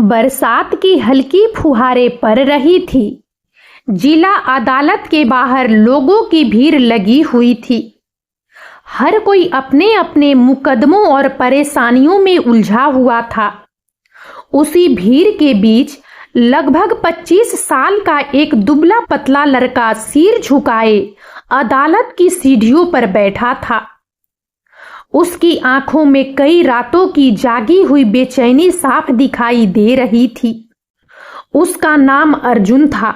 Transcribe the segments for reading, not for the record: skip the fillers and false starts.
बरसात की हल्की फुहारें पड़ रही थी। जिला अदालत के बाहर लोगों की भीड़ लगी हुई थी। हर कोई अपने अपने मुकदमों और परेशानियों में उलझा हुआ था। उसी भीड़ के बीच लगभग 25 साल का एक दुबला पतला लड़का सिर झुकाए अदालत की सीढ़ियों पर बैठा था। उसकी आंखों में कई रातों की जागी हुई बेचैनी साफ दिखाई दे रही थी। उसका नाम अर्जुन था।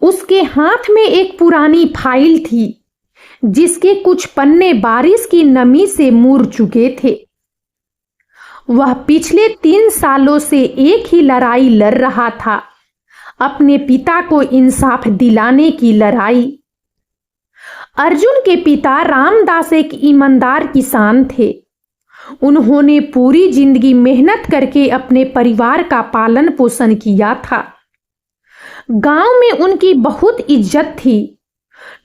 उसके हाथ में एक पुरानी फाइल थी जिसके कुछ पन्ने बारिश की नमी से मुड़ चुके थे। वह पिछले 3 सालों से एक ही लड़ाई लड़ रहा था, अपने पिता को इंसाफ दिलाने की लड़ाई। अर्जुन के पिता रामदास एक ईमानदार किसान थे। उन्होंने पूरी जिंदगी मेहनत करके अपने परिवार का पालन पोषण किया था। गांव में उनकी बहुत इज्जत थी।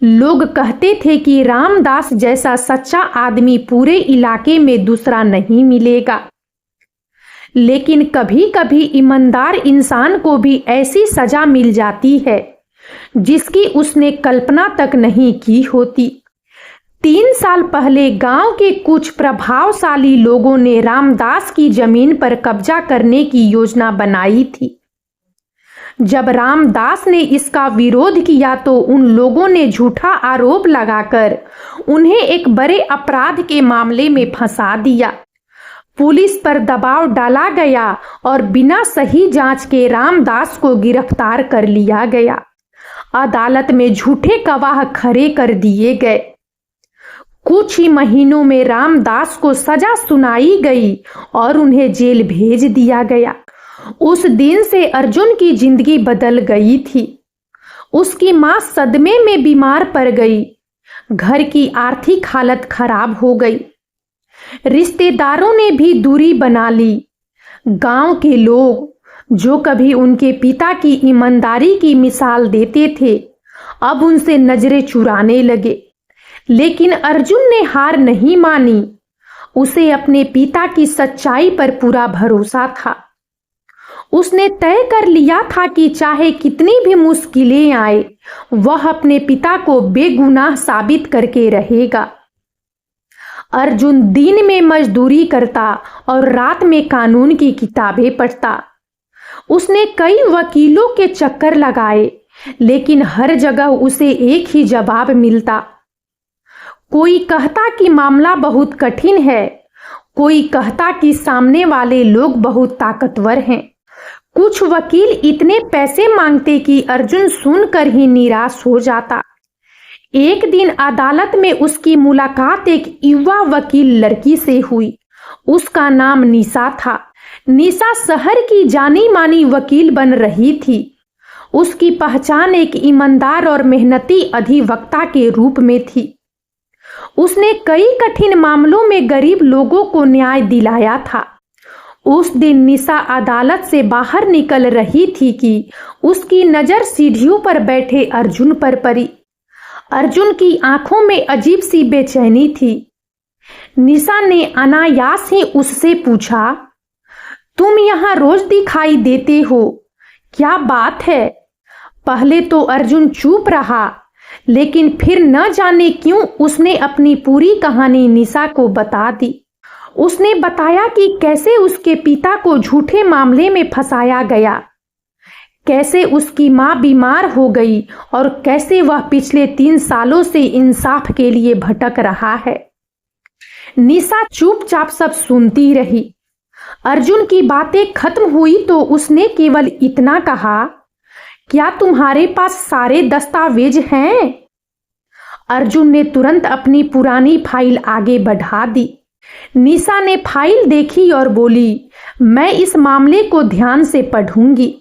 लोग कहते थे कि रामदास जैसा सच्चा आदमी पूरे इलाके में दूसरा नहीं मिलेगा। लेकिन कभी कभी ईमानदार इंसान को भी ऐसी सजा मिल जाती है जिसकी उसने कल्पना तक नहीं की होती। 3 साल पहले गांव के कुछ प्रभावशाली लोगों ने रामदास की जमीन पर कब्जा करने की योजना बनाई थी। जब रामदास ने इसका विरोध किया तो उन लोगों ने झूठा आरोप लगाकर उन्हें एक बड़े अपराध के मामले में फंसा दिया। पुलिस पर दबाव डाला गया और बिना सही जांच के रामदास को गिरफ्तार कर लिया गया। अदालत में झूठे गवाह खड़े कर दिए गए। कुछ ही महीनों में रामदास को सजा सुनाई गई और उन्हें जेल भेज दिया गया। उस दिन से अर्जुन की जिंदगी बदल गई थी। उसकी मां सदमे में बीमार पड़ गई। घर की आर्थिक हालत खराब हो गई। रिश्तेदारों ने भी दूरी बना ली। गांव के लोग जो कभी उनके पिता की ईमानदारी की मिसाल देते थे, अब उनसे नजरें चुराने लगे। लेकिन अर्जुन ने हार नहीं मानी। उसे अपने पिता की सच्चाई पर पूरा भरोसा था। उसने तय कर लिया था कि चाहे कितनी भी मुश्किलें आए, वह अपने पिता को बेगुनाह साबित करके रहेगा। अर्जुन दिन में मजदूरी करता और रात में कानून की किताबें पढ़ता। उसने कई वकीलों के चक्कर लगाए, लेकिन हर जगह उसे एक ही जवाब मिलता। कोई कहता कि मामला बहुत कठिन है, कोई कहता कि सामने वाले लोग बहुत ताकतवर हैं। कुछ वकील इतने पैसे मांगते कि अर्जुन सुनकर ही निराश हो जाता। एक दिन अदालत में उसकी मुलाकात एक युवा वकील लड़की से हुई। उसका नाम निशा था। निशा शहर की जानी मानी वकील बन रही थी। उसकी पहचान एक ईमानदार और मेहनती अधिवक्ता के रूप में थी। उसने कई कठिन मामलों में गरीब लोगों को न्याय दिलाया था। उस दिन निशा अदालत से बाहर निकल रही थी कि उसकी नजर सीढ़ियों पर बैठे अर्जुन पर पड़ी। अर्जुन की आंखों में अजीब सी बेचैनी थी। निशा ने अनायास ही उससे पूछा, तुम यहाँ रोज दिखाई देते हो, क्या बात है? पहले तो अर्जुन चुप रहा, लेकिन फिर न जाने क्यों उसने अपनी पूरी कहानी निशा को बता दी। उसने बताया कि कैसे उसके पिता को झूठे मामले में फंसाया गया, कैसे उसकी मां बीमार हो गई और कैसे वह पिछले 3 सालों से इंसाफ के लिए भटक रहा है। निशा चुपचाप सब सुनती रही। अर्जुन की बातें खत्म हुई तो उसने केवल इतना कहा, क्या तुम्हारे पास सारे दस्तावेज हैं? अर्जुन ने तुरंत अपनी पुरानी फाइल आगे बढ़ा दी। निशा ने फाइल देखी और बोली, मैं इस मामले को ध्यान से पढ़ूंगी।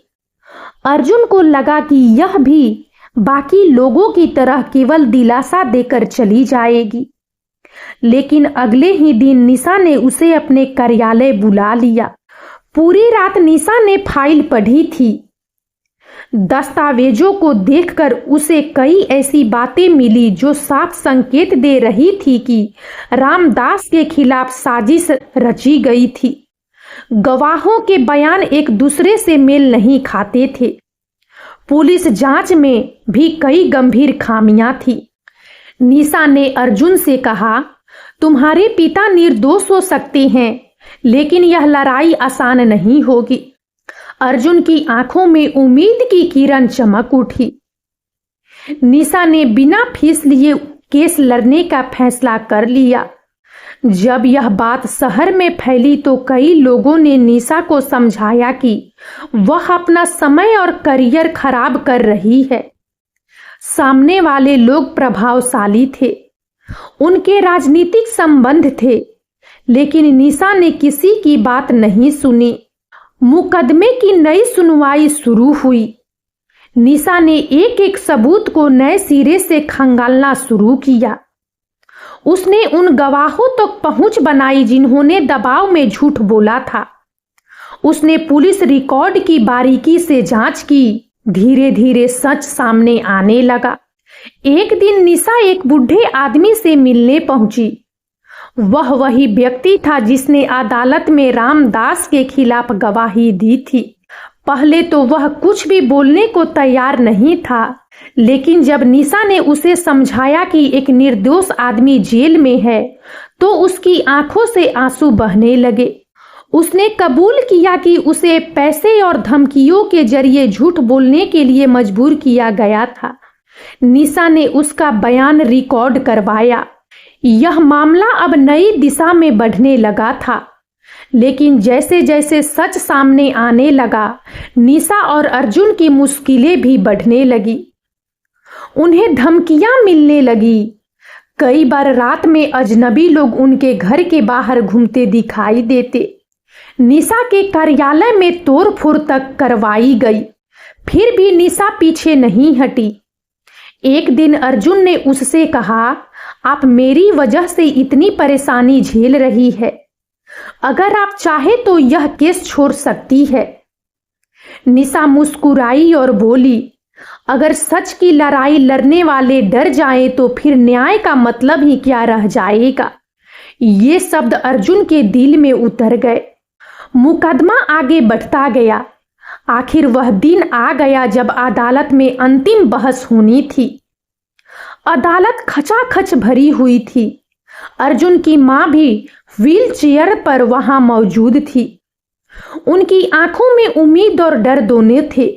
अर्जुन को लगा कि यह भी बाकी लोगों की तरह केवल दिलासा देकर चली जाएगी। लेकिन अगले ही दिन निशा ने उसे अपने कार्यालय बुला लिया। पूरी रात निशा ने फाइल पढ़ी थी। दस्तावेजों को देखकर उसे कई ऐसी बातें मिली जो साफ संकेत दे रही थी कि रामदास के खिलाफ साजिश रची गई थी। गवाहों के बयान एक दूसरे से मेल नहीं खाते थे। पुलिस जांच में भी कई गंभीर खामियां थी। निशा ने अर्जुन से कहा, तुम्हारे पिता निर्दोष हो सकते हैं, लेकिन यह लड़ाई आसान नहीं होगी। अर्जुन की आंखों में उम्मीद की किरण चमक उठी। निशा ने बिना फीस लिए केस लड़ने का फैसला कर लिया। जब यह बात शहर में फैली तो कई लोगों ने निशा को समझाया कि वह अपना समय और करियर खराब कर रही है। सामने वाले लोग प्रभावशाली थे, उनके राजनीतिक संबंध थे, लेकिन निशा ने किसी की बात नहीं सुनी। मुकदमे की नई सुनवाई शुरू हुई। निशा ने एक एक सबूत को नए सिरे से खंगालना शुरू किया। उसने उन गवाहों तक पहुंच बनाई जिन्होंने दबाव में झूठ बोला था। उसने पुलिस रिकॉर्ड की बारीकी से जांच की। धीरे धीरे सच सामने आने लगा। एक दिन निशा एक बूढ़े आदमी से मिलने पहुंची। वह वही व्यक्ति था जिसने अदालत में रामदास के खिलाफ गवाही दी थी। पहले तो वह कुछ भी बोलने को तैयार नहीं था, लेकिन जब निशा ने उसे समझाया कि एक निर्दोष आदमी जेल में है, तो उसकी आंखों से आंसू बहने लगे। उसने कबूल किया कि उसे पैसे और धमकियों के जरिए झूठ बोलने के लिए मजबूर किया गया था। निशा ने उसका बयान रिकॉर्ड करवाया। यह मामला अब नई दिशा में बढ़ने लगा था, लेकिन जैसे जैसे सच सामने आने लगा, निशा और अर्जुन की मुश्किलें भी बढ़ने लगी। उन्हें धमकियां मिलने लगी। कई बार रात में अजनबी लोग उनके घर के बाहर घूमते दिखाई देते। निशा के कार्यालय में तोड़फोड़ तक करवाई गई, फिर भी निशा पीछे नहीं हटी। एक दिन अर्जुन ने उससे कहा, आप मेरी वजह से इतनी परेशानी झेल रही है, अगर आप चाहे तो यह केस छोड़ सकती है। निशा मुस्कुराई और बोली, अगर सच की लड़ाई लड़ने वाले डर जाएं तो फिर न्याय का मतलब ही क्या रह जाएगा। ये शब्द अर्जुन के दिल में उतर गए। मुकदमा आगे बढ़ता गया। आखिर वह दिन आ गया जब अदालत में अंतिम बहस होनी थी। अदालत खचाखच भरी हुई थी। अर्जुन की मां भी व्हील चेयर पर वहां मौजूद थी। उनकी आंखों में उम्मीद और डर दोनों थे।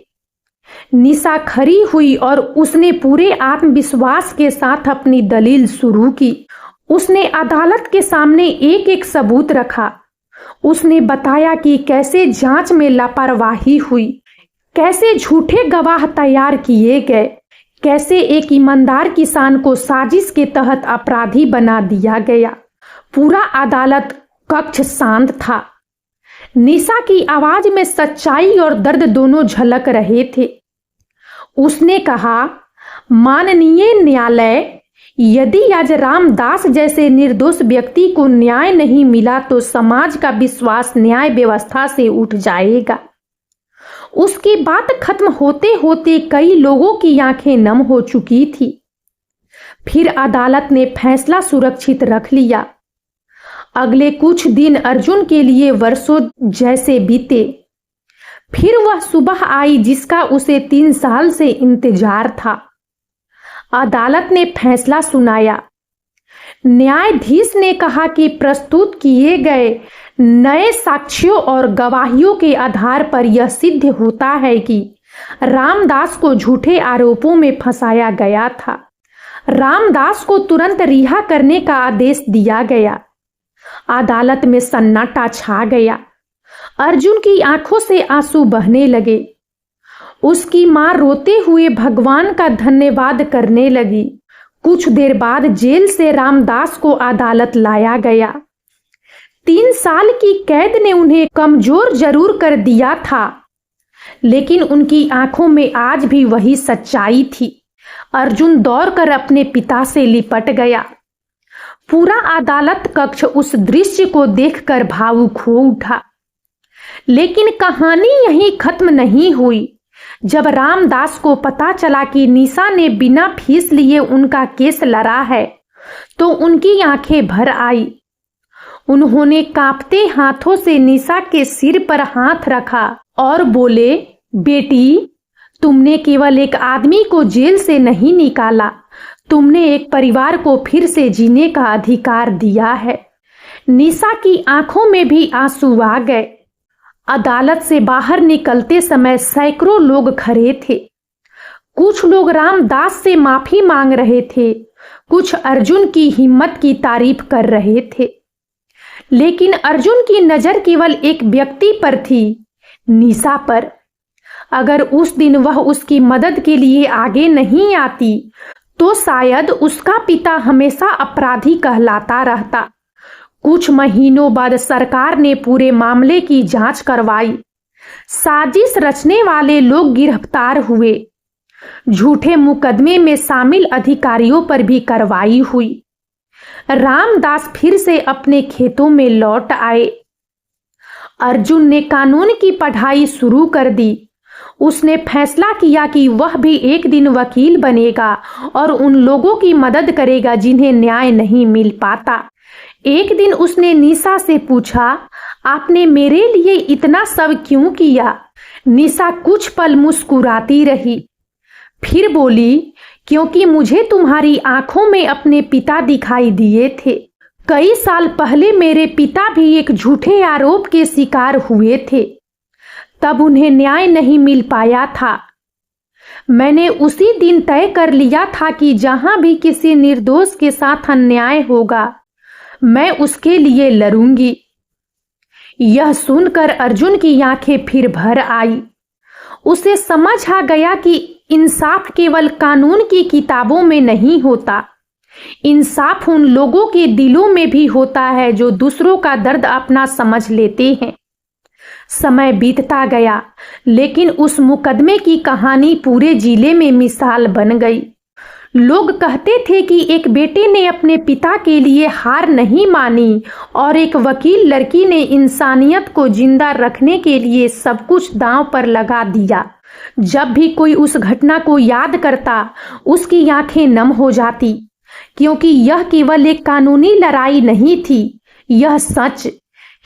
निशा खड़ी हुई और उसने पूरे आत्मविश्वास के साथ अपनी दलील शुरू की। उसने अदालत के सामने एक एक सबूत रखा। उसने बताया कि कैसे जांच में लापरवाही हुई, कैसे झूठे गवाह तैयार किए गए, कैसे एक ईमानदार किसान को साजिश के तहत अपराधी बना दिया गया। पूरा अदालत कक्ष शांत था। निशा की आवाज में सच्चाई और दर्द दोनों झलक रहे थे। उसने कहा, माननीय न्यायालय, यदि आज रामदास जैसे निर्दोष व्यक्ति को न्याय नहीं मिला तो समाज का विश्वास न्याय व्यवस्था से उठ जाएगा। उसकी बात खत्म होते होते कई लोगों की आंखें नम हो चुकी थी। फिर अदालत ने फैसला सुरक्षित रख लिया। अगले कुछ दिन अर्जुन के लिए वर्षों जैसे बीते। फिर वह सुबह आई जिसका उसे 3 साल से इंतजार था। अदालत ने फैसला सुनाया। न्यायाधीश ने कहा कि प्रस्तुत किए गए नए साक्ष्यों और गवाहियों के आधार पर यह सिद्ध होता है कि रामदास को झूठे आरोपों में फंसाया गया था। रामदास को तुरंत रिहा करने का आदेश दिया गया। अदालत में सन्नाटा छा गया। अर्जुन की आंखों से आंसू बहने लगे। उसकी मां रोते हुए भगवान का धन्यवाद करने लगी। कुछ देर बाद जेल से रामदास को अदालत लाया गया। 3 साल की कैद ने उन्हें कमजोर जरूर कर दिया था, लेकिन उनकी आंखों में आज भी वही सच्चाई थी। अर्जुन दौड़कर अपने पिता से लिपट गया। पूरा अदालत कक्ष उस दृश्य को देखकर भावुक हो उठा। लेकिन कहानी यहीं खत्म नहीं हुई। जब रामदास को पता चला कि निशा ने बिना फीस लिए उनका केस लड़ा है, तो उनकी आंखें भर आई। उन्होंने कांपते हाथों से निशा के सिर पर हाथ रखा और बोले, बेटी, तुमने केवल एक आदमी को जेल से नहीं निकाला, तुमने एक परिवार को फिर से जीने का अधिकार दिया है। निशा की आंखों में भी आंसू आ गए। अदालत से बाहर निकलते समय सैकड़ों लोग खड़े थे। कुछ लोग रामदास से माफी मांग रहे थे, कुछ अर्जुन की हिम्मत की तारीफ कर रहे थे। लेकिन अर्जुन की नजर केवल एक व्यक्ति पर थी, निशा पर। अगर उस दिन वह उसकी मदद के लिए आगे नहीं आती तो शायद उसका पिता हमेशा अपराधी कहलाता रहता। कुछ महीनों बाद सरकार ने पूरे मामले की जांच करवाई। साजिश रचने वाले लोग गिरफ्तार हुए। झूठे मुकदमे में शामिल अधिकारियों पर भी कार्रवाई हुई। रामदास फिर से अपने खेतों में लौट आए। अर्जुन ने कानून की पढ़ाई शुरू कर दी। उसने फैसला किया कि वह भी एक दिन वकील बनेगा और उन लोगों की मदद करेगा जिन्हें न्याय नहीं मिल पाता। एक दिन उसने निशा से पूछा, आपने मेरे लिए इतना सब क्यों किया? निशा कुछ पल मुस्कुराती रही, फिर बोली, क्योंकि मुझे तुम्हारी आंखों में अपने पिता दिखाई दिए थे। कई साल पहले मेरे पिता भी एक झूठे आरोप के शिकार हुए थे, तब उन्हें न्याय नहीं मिल पाया था। मैंने उसी दिन तय कर लिया था कि जहां भी किसी निर्दोष के साथ अन्याय होगा, मैं उसके लिए लड़ूंगी। यह सुनकर अर्जुन की आंखें फिर भर आई। उसे समझ आ गया कि इंसाफ केवल कानून की किताबों में नहीं होता, इंसाफ उन लोगों के दिलों में भी होता है जो दूसरों का दर्द अपना समझ लेते हैं। समय बीतता गया, लेकिन उस मुकदमे की कहानी पूरे जिले में मिसाल बन गई। लोग कहते थे कि एक बेटे ने अपने पिता के लिए हार नहीं मानी और एक वकील लड़की ने इंसानियत को जिंदा रखने के लिए सब कुछ दांव पर लगा दिया। जब भी कोई उस घटना को याद करता, उसकी आंखें नम हो जाती, क्योंकि यह केवल एक कानूनी लड़ाई नहीं थी, यह सच,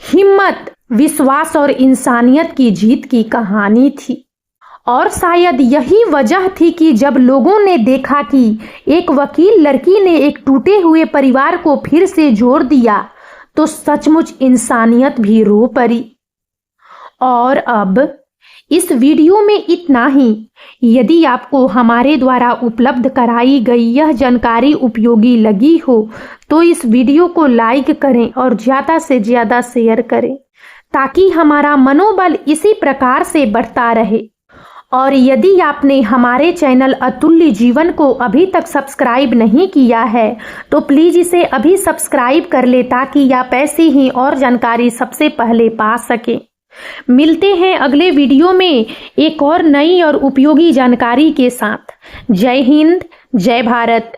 हिम्मत, विश्वास और इंसानियत की जीत की कहानी थी। और शायद यही वजह थी कि जब लोगों ने देखा कि एक वकील लड़की ने एक टूटे हुए परिवार को फिर से जोड़ दिया, तो सचमुच इंसानियत भी रो पड़ी। और अब इस वीडियो में इतना ही। यदि आपको हमारे द्वारा उपलब्ध कराई गई यह जानकारी उपयोगी लगी हो तो इस वीडियो को लाइक करें और ज़्यादा से ज़्यादा शेयर करें, ताकि हमारा मनोबल इसी प्रकार से बढ़ता रहे। और यदि आपने हमारे चैनल अतुल्य जीवन को अभी तक सब्सक्राइब नहीं किया है तो प्लीज़ इसे अभी सब्सक्राइब कर ले, ताकि आप ऐसी ही और जानकारी सबसे पहले पा सकें। मिलते हैं अगले वीडियो में एक और नई और उपयोगी जानकारी के साथ। जय हिंद, जय भारत।